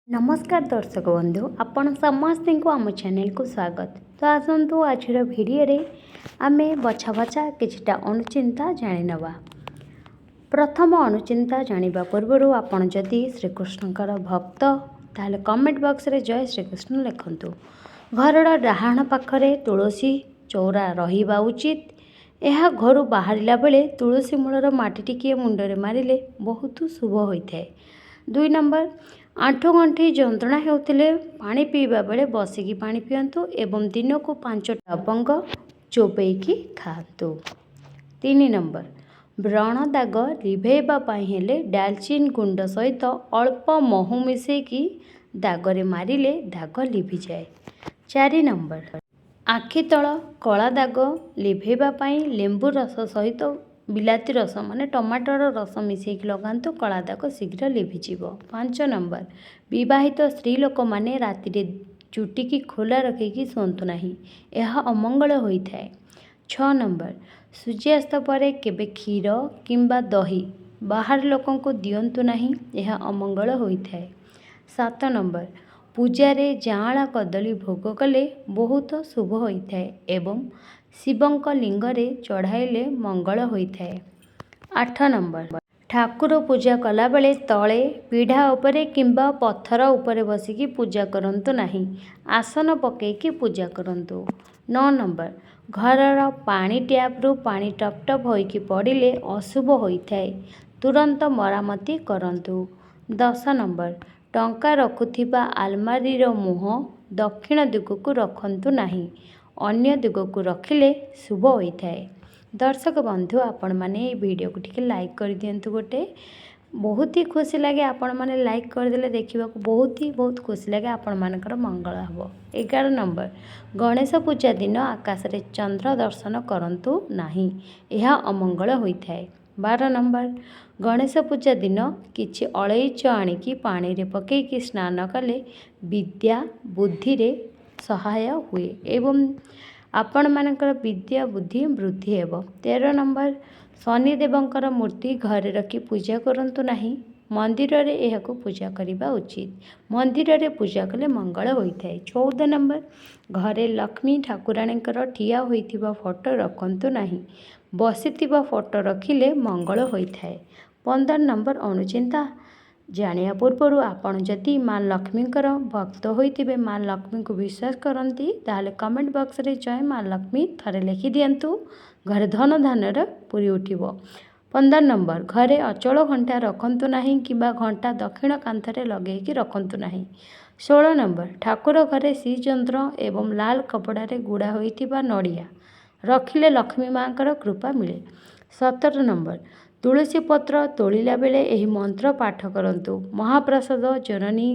नमस्कार दर्शक बंधु आपण समस्त को आम चैनल को स्वागत। तो आसतु आज भिडियो आमे बछा बछा किछिटा अनुचिंता जानिनवा। प्रथम अनुचिंता जानिबा पूर्व आपण जदि श्रीकृष्णकर भक्त ताहले कमेंट बॉक्स रे जय श्रीकृष्ण लिखंतु। घर डाहाण पाखरे तुलसी चौरा रहिबा उचित। यह घर बाहरिला बेले तुलसी मूलर माटी टिके मुंडरे मारिले बहुत शुभ होइथाय। 2 नंबर आंठु गंठी जंत्रणा हेउथिले पानी पीवा बेले बसिकी पानी पियंतु एवं दिन को 5 लवंग चोबेकी खातु। 3 नंबर व्रण दाग लिभेबा पाई हेले डालचीन गुंड सहित अल्प महू मिसेकी दागरे मारिले दाग लिभि जाए। 4 नंबर आखि तल कला दाग लिभेबा पाई लेंबू रस सहित बिलाती रस माने टमाटर रस मिसेकी लगांतु कला दाग शीघ्र लिभिजिव। 5 नंबर विवाहित स्त्री लोक माने राति रे चुटी की खोला रखिकी सोंतु नाही, यह अमंगल होइथाय। 6 नंबर सूर्यास्त पर केबे क्षीर किंबा दही बाहर लोकों को दियंतु नाही, यह अमंगल होइथाय। 7 नंबर पूजा रे जांला कदली भोग कले बहुत शुभ होइथाय एवं शिवंक लिंग रे चढ़ाइले मंगल होइथाय। 8 नंबर ठाकुर पूजा कला बेले तले पीढ़ा उपरे किंबा पत्थर उपरे बसिकी पूजा करंतु नाही, आसन पकेकी पूजा करंतु। 9 नंबर घरर पानी ट्याप रु पानी टप टप होइकी पड़िले अशुभ होइथाय, तुरंत मरामती करंतु। 10 नंबर टंका रखुथिबा आलमारी रो मुह दक्षिण दिगकु रखंतु नाही, अन्य दिगकु रखिले शुभ होइथाय। दर्शक बंधु आपण माने ये वीडियो को टिके लाइक कर दियंतु। गोटे बहुत ही खुशी लगे आपण माने लाइक कर देले देखिबा को बहुत खुशी लगे आपण मानकर मंगल हबो। 11 नंबर गणेश पूजा दिन आकाश रे चंद्र दर्शन करंतु नाही, यह अमंगल होइथाय। 12 नंबर गणेश पूजा दिन किछि अलैच आनिकी पानी रे पकेकी स्नान कले विद्या बुद्धि रे सहाय हुए एवं आपण मानकर विद्या बुद्धि वृद्धि हेब। 13 नंबर शनिदेवंकर मूर्ति घरे रखी पूजा करंतु नाही, मंदिर रे एहाको पूजा करिबा उचित, मंदिर रे पूजा कले मंगल होइथाय। 14 नंबर घरे लक्ष्मी ठाकुराणीकर ठिया होइथिबा फोटो रखंतु नाही, बसिथिबा फोटो रखिले मंगल होइथाय। 15 नंबर अनुचिंता जानिया पूर्व आपण जदि माँ लक्ष्मीकर भक्त होइथिबे, माँ लक्ष्मी को विश्वास करती ताहले कमेंट बॉक्स रे जय माँ लक्ष्मी थरे लिखि दियंतु, घर धन धान्यर पूरी उठिबो। 15 नंबर घरे अचल घंटा रखंतु नाही किंबा घंटा दक्षिण कांथरे लगेकी रखंतु नाही। 16 नंबर ठाकुर घरे श्रीचंद्र एवं लाल कपड़ा रे गुड़ा होइथिबा नड़िया रखिले लक्ष्मी माँकर कृपा मिले। 17 नंबर तुलसी पत्र तोलिला बेले एही मंत्र पाठ करंतु, महाप्रसाद जननी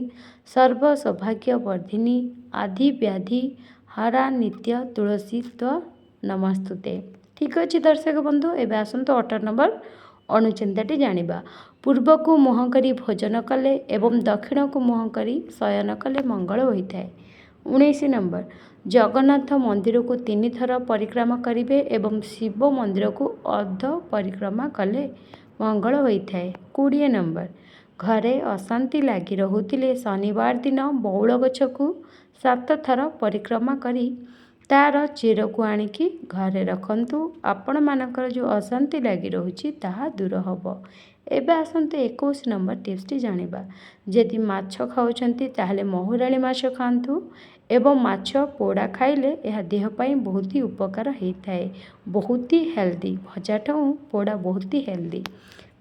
सर्व सौभाग्य वर्धिनी आदि व्याधि हरा नित्य तुलसी तो नमस्तुते। ठीक अच्छे दर्शक बंधु एवं आसतु 18 नंबर अनुचिंताटी जानिबा। पूर्व को मुह करी भोजन कले एवं दक्षिण को मुह करी शयन कले मंगल होइथाय। 19 नंबर जगन्नाथ मंदिर को 3 थर परिक्रमा करिवे एवं शिव मंदिर को अर्ध परिक्रमा कले मंगल होइथाय। 20 नंबर घरे अशांति लगी रहुथिले शनिवार दिन बौल गछ को 7 थर परिक्रमा करी तार चेर को आनिकी घरे रखंतु, आपण मानकर जो अशांति लगी रहुछि ताहा दूर हबो। एबे आसंतु 21 नंबर टिप्सटी जानिबा। जदि माछ खाउछंती ताहले महुराली माछ खांतु एवं माछ पोड़ा खाइले यह देह पाई बहुत ही उपकार होइथाय, बहुत ही हेल्दी, भजाठू पोड़ा बहुत ही हेल्दी।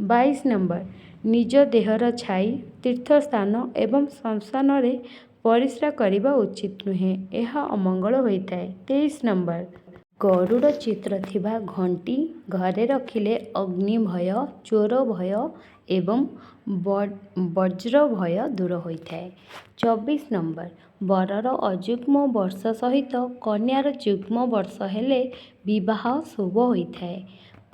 22 नंबर निज देहर छाई तीर्थ स्थान एवं श्मशान रे परिस्रा करिबा उचित नुहे, यह अमंगल होइथाय। 23 नंबर गरुड़ चित्र थिबा घंटी घरे रखिले अग्नि भय चोर भय एवं वज्र भय दूर होइथाय। 24 नंबर बरर अजुग्म वर्ष सहित कन्यार जुग्म वर्ष हेले विवाह शुभ होइथाय।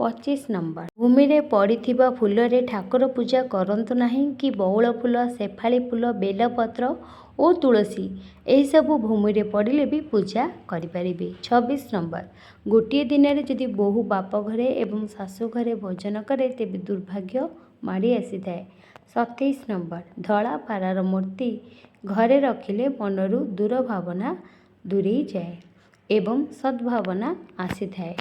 25 नंबर भूमि रे पड़िथिबा फूल रे ठाकुर पूजा करंतु नाही कि बौल फूल शेफाली फूल बेलपत्र और तुलसी यही सबू भूमि रे पड़िले भी पूजा करिपारिबे। 26 नंबर गोटे दिन रे जदि बहु बाप घरे एवं सासु घरे भोजन करे तेबे दुर्भाग्य माड़ी आसी थाए। 27 ନମ୍ବର ଧଳା ପାରାର ମୂର୍ତ୍ତି ଘରେ ରଖିଲେ ମନରୁ ଦୁର୍ଭାବନା ଦୂରେଇ ଯାଏ ଏବଂ ସଦ୍ଭାବନା ଆସିଥାଏ।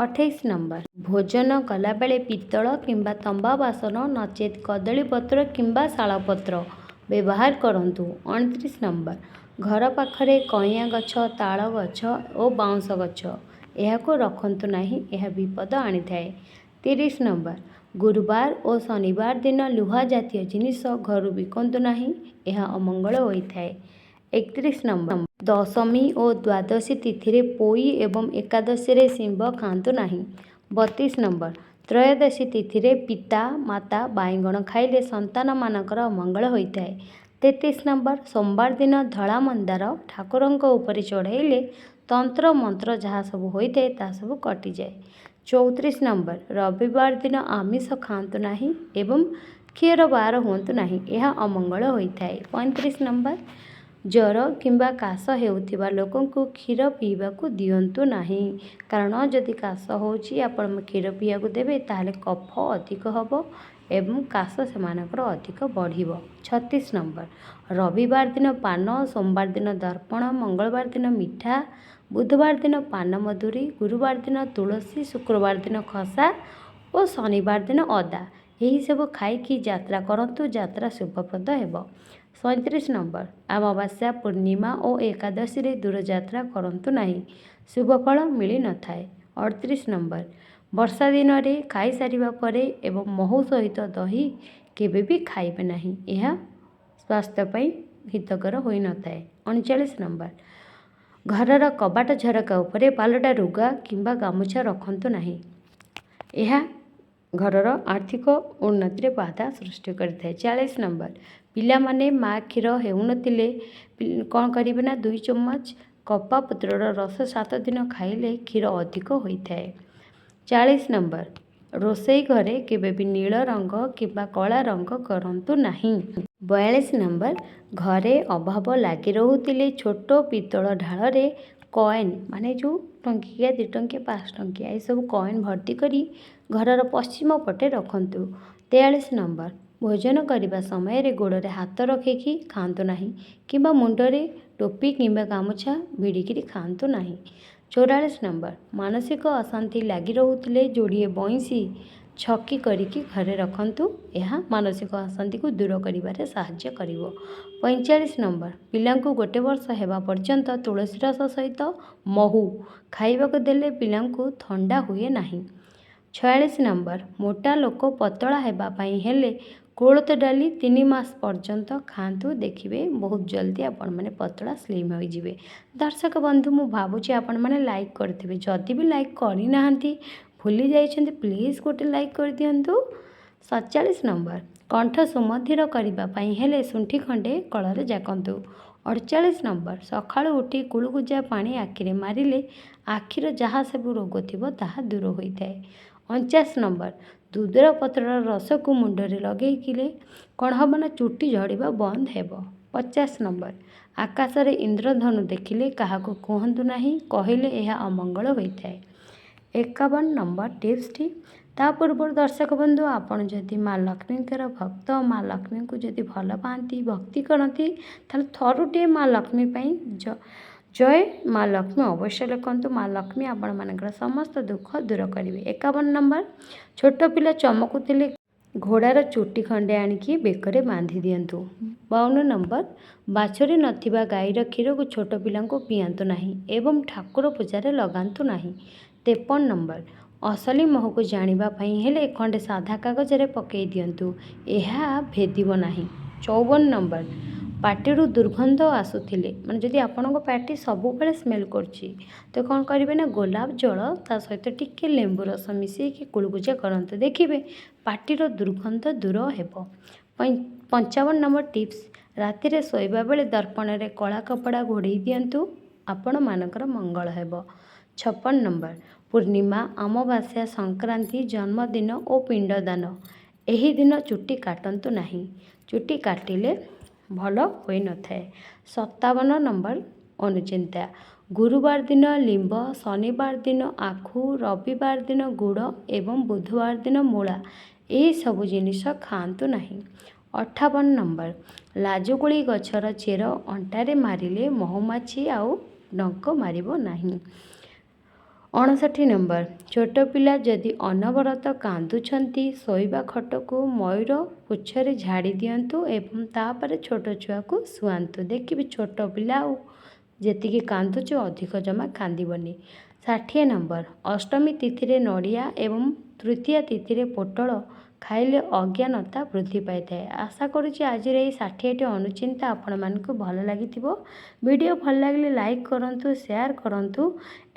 28 ନମ୍ବର ଭୋଜନ କଲାବେଳେ ପିତ୍ତଳ କିମ୍ବା ତମ୍ବା ବାସନ ନଚେତ୍ କଦଳୀପତ୍ର କିମ୍ବା ଶାଳପତ୍ର ବ୍ୟବହାର କରନ୍ତୁ। 29 ନମ୍ବର ଘର ପାଖରେ କଇଁଆ ଗଛ, ତାଳ ଗଛ ଓ ବାଉଁଶ ଗଛ ଏହାକୁ ରଖନ୍ତୁ ନାହିଁ, ଏହା ବିପଦ ଆଣିଥାଏ। 30 ନମ୍ବର ଗୁରୁବାର ଓ ଶନିବାର ଦିନ ଲୁହା ଜାତୀୟ ଜିନିଷ ଘରୁ ବିକନ୍ତୁ ନାହିଁ, ଏହା ଅମଙ୍ଗଳ ହୋଇଥାଏ। 31 ନମ୍ବର ଦଶମୀ ଓ ଦ୍ୱାଦଶୀ ତିଥିରେ ପୋଇ ଏବଂ ଏକାଦଶୀରେ ଶିମ୍ବ ଖାଆନ୍ତୁ ନାହିଁ। 32 ନମ୍ବର ତ୍ରୟୋଦଶୀ ତିଥିରେ ପିତା ମାତା ବାଇଗଣ ଖାଇଲେ ସନ୍ତାନମାନଙ୍କର ଅମଙ୍ଗଳ ହୋଇଥାଏ। 33 ନମ୍ବର ସୋମବାର ଦିନ ଧଳା ମନ୍ଦାର ଠାକୁରଙ୍କ ଉପରେ ଚଢ଼ାଇଲେ ତନ୍ତ୍ର ମନ୍ତ୍ର ଯାହା ସବୁ ହୋଇଥାଏ ତାହା ସବୁ କଟିଯାଏ। 34 ନମ୍ବର ରବିବାର ଦିନ ଆମିଷ ଖାଆନ୍ତୁ ନାହିଁ ଏବଂ କ୍ଷୀରବାହାର ହୁଅନ୍ତୁ ନାହିଁ, ଏହା ଅମଙ୍ଗଳ ହୋଇଥାଏ। 35 ନମ୍ବର ଜ୍ୱର କିମ୍ବା କାଶ ହେଉଥିବା ଲୋକଙ୍କୁ କ୍ଷୀର ପିଇବାକୁ ଦିଅନ୍ତୁ ନାହିଁ, କାରଣ ଯଦି କାଶ ହେଉଛି ଆପଣ କ୍ଷୀର ପିଇବାକୁ ଦେବେ ତାହେଲେ କଫ ଅଧିକ ହେବ ଏବଂ କାଶ ସେମାନଙ୍କର ଅଧିକ ବଢ଼ିବ। 36 ନମ୍ବର ରବିବାର ଦିନ ପାନ, ସୋମବାର ଦିନ ଦର୍ପଣ, ମଙ୍ଗଳବାର ଦିନ ମିଠା, ବୁଧବାର ଦିନ ପାନ ମଧୁରୀ, ଗୁରୁବାର ଦିନ ତୁଳସୀ, ଶୁକ୍ରବାର ଦିନ ଖସା ଓ ଶନିବାର ଦିନ ଅଦା ଏହିସବୁ ଖାଇକି ଯାତ୍ରା କରନ୍ତୁ, ଯାତ୍ରା ଶୁଭପ୍ରଦ ହେବ। 37 ନମ୍ବର ଅମାବାସ୍ୟା, ପୂର୍ଣ୍ଣିମା ଓ ଏକାଦଶୀରେ ଦୂରଯାତ୍ରା କରନ୍ତୁ ନାହିଁ, ଶୁଭଫଳ ମିଳିନଥାଏ। 38 ନମ୍ବର ବର୍ଷା ଦିନରେ ଖାଇସାରିବା ପରେ ଏବଂ ମହୁ ସହିତ ଦହି କେବେ ବି ଖାଇବେ ନାହିଁ, ଏହା ସ୍ୱାସ୍ଥ୍ୟ ପାଇଁ ହିତକର ହୋଇନଥାଏ। 39 ନମ୍ବର ଘରର କବାଟ ଝରକା ଉପରେ ପାଲଟା ଲୁଗା କିମ୍ବା ଗାମୁଛା ରଖନ୍ତୁ ନାହିଁ, ଏହା ଘରର ଆର୍ଥିକ ଉନ୍ନତିରେ ବାଧା ସୃଷ୍ଟି କରିଥାଏ। 40 ନମ୍ବର ପିଲାମାନେ ମା' କ୍ଷୀର ହେଉନଥିଲେ କ'ଣ କରିବେ ନା 2 ଚାମଚ କପା ପତ୍ରର ରସ 7 ଦିନ ଖାଇଲେ କ୍ଷୀର ଅଧିକ ହୋଇଥାଏ। 40 ନମ୍ବର ରୋଷେଇ ଘରେ କେବେ ବି ନୀଳ ରଙ୍ଗ କିମ୍ବା କଳା ରଙ୍ଗ କରନ୍ତୁ ନାହିଁ। 42 ନମ୍ବର ଘରେ ଅଭାବ ଲାଗି ରହୁଥିଲେ ଛୋଟ ପିତ୍ତଳ ଢାଳରେ କଏନ୍ ମାନେ ଯେଉଁ ଟଙ୍କିକିଆ 2 ଟଙ୍କିଆ 5 ଟଙ୍କିଆ ଏସବୁ କଏନ୍ ଭର୍ତ୍ତି କରି ଘରର ପଶ୍ଚିମ ପଟେ ରଖନ୍ତୁ। 43 ନମ୍ବର ଭୋଜନ କରିବା ସମୟରେ ଗୋଡ଼ରେ ହାତ ରଖିକି ଖାଆନ୍ତୁ ନାହିଁ କିମ୍ବା ମୁଣ୍ଡରେ ଟୋପି କିମ୍ବା ଗାମୁଛା ଭିଡ଼ିକିରି ଖାଆନ୍ତୁ ନାହିଁ। 44 ନମ୍ବର ମାନସିକ ଅଶାନ୍ତି ଲାଗି ରହୁଥିଲେ ଯୋଡ଼ିଏ ବଇଁଶୀ ଛକି କରିକି ଘରେ ରଖନ୍ତୁ, ଏହା ମାନସିକ ଅଶାନ୍ତିକୁ ଦୂର କରିବାରେ ସାହାଯ୍ୟ କରିବ। 45 ନମ୍ବର ପିଲାଙ୍କୁ 1 ବର୍ଷ ହେବା ପର୍ଯ୍ୟନ୍ତ ତୁଳସୀ ରସ ସହିତ ମହୁ ଖାଇବାକୁ ଦେଲେ ପିଲାଙ୍କୁ ଥଣ୍ଡା ହୁଏ ନାହିଁ। 46 ନମ୍ବର ମୋଟା ଲୋକ ପତଳା ହେବା ପାଇଁ ହେଲେ କୋଳଥ ଡାଲି 3 ମାସ ପର୍ଯ୍ୟନ୍ତ ଖାଆନ୍ତୁ, ଦେଖିବେ ବହୁତ ଜଲ୍ଦି ଆପଣମାନେ ପତଳା ସ୍ଲିମ୍ ହୋଇଯିବେ। ଦର୍ଶକ ବନ୍ଧୁ ମୁଁ ଭାବୁଛି ଆପଣମାନେ ଲାଇକ୍ କରିଥିବେ, ଯଦି ବି ଲାଇକ୍ କରିନାହାନ୍ତି ଭୁଲି ଯାଇଛନ୍ତି ପ୍ଲିଜ୍ ଗୋଟେ ଲାଇକ୍ କରିଦିଅନ୍ତୁ। 47 ନମ୍ବର କଣ୍ଠ ସୁମଧୁର କରିବା ପାଇଁ ହେଲେ ଶୁଣ୍ଠି ଖଣ୍ଡେ କଳରେ ଜାକନ୍ତୁ। 48 ନମ୍ବର ସକାଳୁ ଉଠି କୁଳୁକୁଜା ପାଣି ଆଖିରେ ମାରିଲେ ଆଖିର ଯାହା ସବୁ ରୋଗ ଥିବ ତାହା ଦୂର ହୋଇଥାଏ। 49 ନମ୍ବର ଦୁଦୁରା ପତ୍ରର ରସକୁ ମୁଣ୍ଡରେ ଲଗେଇଲେ କ'ଣ ହେବ ନା ଚୁଟି ଝଡ଼ିବା ବନ୍ଦ ହେବ। 50 ନମ୍ବର ଆକାଶରେ ଇନ୍ଦ୍ରଧନୁ ଦେଖିଲେ କାହାକୁ କୁହନ୍ତୁ ନାହିଁ, କହିଲେ ଏହା ଅମଙ୍ଗଳ ହୋଇଥାଏ। 51 ନମ୍ବର ଟିପ୍ସଟି ତା ପୂର୍ବରୁ ଦର୍ଶକ ବନ୍ଧୁ ଆପଣ ଯଦି ମା' ଲକ୍ଷ୍ମୀଙ୍କର ଭକ୍ତ, ମା' ଲକ୍ଷ୍ମୀଙ୍କୁ ଯଦି ଭଲ ପାଆନ୍ତି, ଭକ୍ତି କରନ୍ତି ତାହେଲେ ଥରୁଟିଏ ମା' ଲକ୍ଷ୍ମୀ ପାଇଁ ଜୟ ମା' ଲକ୍ଷ୍ମୀ ଅବଶ୍ୟ ଲେଖନ୍ତୁ, ମା' ଲକ୍ଷ୍ମୀ ଆପଣମାନଙ୍କର ସମସ୍ତ ଦୁଃଖ ଦୂର କରିବେ। 51 ନମ୍ବର ଛୋଟ ପିଲା ଚମକୁଥିଲେ ଘୋଡ଼ାର ଚୁଟି ଖଣ୍ଡେ ଆଣିକି ବେକରେ ବାନ୍ଧି ଦିଅନ୍ତୁ। 52 ନମ୍ବର ବାଛୁରୀ ନଥିବା ଗାଈର କ୍ଷୀରକୁ ଛୋଟ ପିଲାଙ୍କୁ ପିଆନ୍ତୁ ନାହିଁ ଏବଂ ଠାକୁର ପୂଜାରେ ଲଗାନ୍ତୁ ନାହିଁ। 53 ନମ୍ବର ଅସଲି ମହୁକୁ ଜାଣିବା ପାଇଁ ହେଲେ ଖଣ୍ଡେ ସାଧା କାଗଜରେ ପକାଇ ଦିଅନ୍ତୁ, ଏହା ଭେଦିବ ନାହିଁ। 54 ନମ୍ବର ପାଟିରୁ ଦୁର୍ଗନ୍ଧ ଆସୁଥିଲେ ମାନେ ଯଦି ଆପଣଙ୍କ ପାଟି ସବୁବେଳେ ସ୍ମେଲ୍ କରୁଛି ତ କ'ଣ କରିବେ ନା ଗୋଲାପ ଜଳ ତା ସହିତ ଟିକେ ଲେମ୍ବୁ ରସ ମିଶାଇକି କୁଳୁକୁଜା କରନ୍ତୁ, ଦେଖିବେ ପାଟିର ଦୁର୍ଗନ୍ଧ ଦୂର ହେବ। 55 ନମ୍ବର ଟିପ୍ସ ରାତିରେ ଶୋଇବା ବେଳେ ଦର୍ପଣରେ କଳା କପଡ଼ା ଘୋଡ଼େଇ ଦିଅନ୍ତୁ, ଆପଣମାନଙ୍କର ମଙ୍ଗଳ ହେବ। 56 ନମ୍ବର ପୂର୍ଣ୍ଣିମା, ଅମାବାସ୍ୟା, ସଂକ୍ରାନ୍ତି, ଜନ୍ମଦିନ ଓ ପିଣ୍ଡଦାନ ଏହି ଦିନ ଚୁଟି କାଟନ୍ତୁ ନାହିଁ, ଚୁଟି କାଟିଲେ ଭଲ ହୋଇନଥାଏ। 57 ନମ୍ବର ଅନୁଚିନ୍ତା ଗୁରୁବାର ଦିନ ଲିମ୍ବ, ଶନିବାର ଦିନ ଆଖୁ, ରବିବାର ଦିନ ଗୁଡ଼ ଏବଂ ବୁଧବାର ଦିନ ମୂଳା ଏହିସବୁ ଜିନିଷ ଖାଆନ୍ତୁ ନାହିଁ। 58 ନମ୍ବର ଲାଜୁକୁଳି ଗଛର ଚେର ଅଣ୍ଟାରେ ମାରିଲେ ମହୁମାଛି ଆଉ ଡଙ୍କ ମାରିବ ନାହିଁ। 59 ନମ୍ବର ଛୋଟ ପିଲା ଯଦି ଅନବରତ କାନ୍ଦୁଛନ୍ତି ଶୋଇବା ଖଟକୁ ମୟୂର ପୁଚ୍ଛରେ ଝାଡ଼ି ଦିଅନ୍ତୁ ଏବଂ ତାପରେ ଛୋଟ ଛୁଆକୁ ଶୁଆନ୍ତୁ। ଦେଖିବି ଛୋଟ ପିଲା ଆଉ ଯେତିକି କାନ୍ଦୁଛୁ ଅଧିକ ଜମା କାନ୍ଦିବନି। 60 ନମ୍ବର ଅଷ୍ଟମୀ ତିଥିରେ ନଡ଼ିଆ ଏବଂ ତୃତୀୟା ତିଥିରେ ପୋଟଳ ଖାଇଲେ ଅଜ୍ଞାନତା ବୃଦ୍ଧି ପାଇଥାଏ। ଆଶା କରୁଛି ଆଜିର ଏହି 60ଟି ଅନୁଚିନ୍ତା ଆପଣମାନଙ୍କୁ ଭଲ ଲାଗିଥିବ। ଭିଡ଼ିଓ ଭଲ ଲାଗିଲେ ଲାଇକ୍ କରନ୍ତୁ, ସେୟାର କରନ୍ତୁ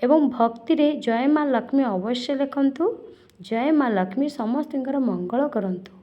ଏବଂ ଭକ୍ତିରେ ଜୟ ମା ଲକ୍ଷ୍ମୀ ଅବଶ୍ୟ ଲେଖନ୍ତୁ। ଜୟ ମା ଲକ୍ଷ୍ମୀ ସମସ୍ତଙ୍କର ମଙ୍ଗଳ କରନ୍ତୁ।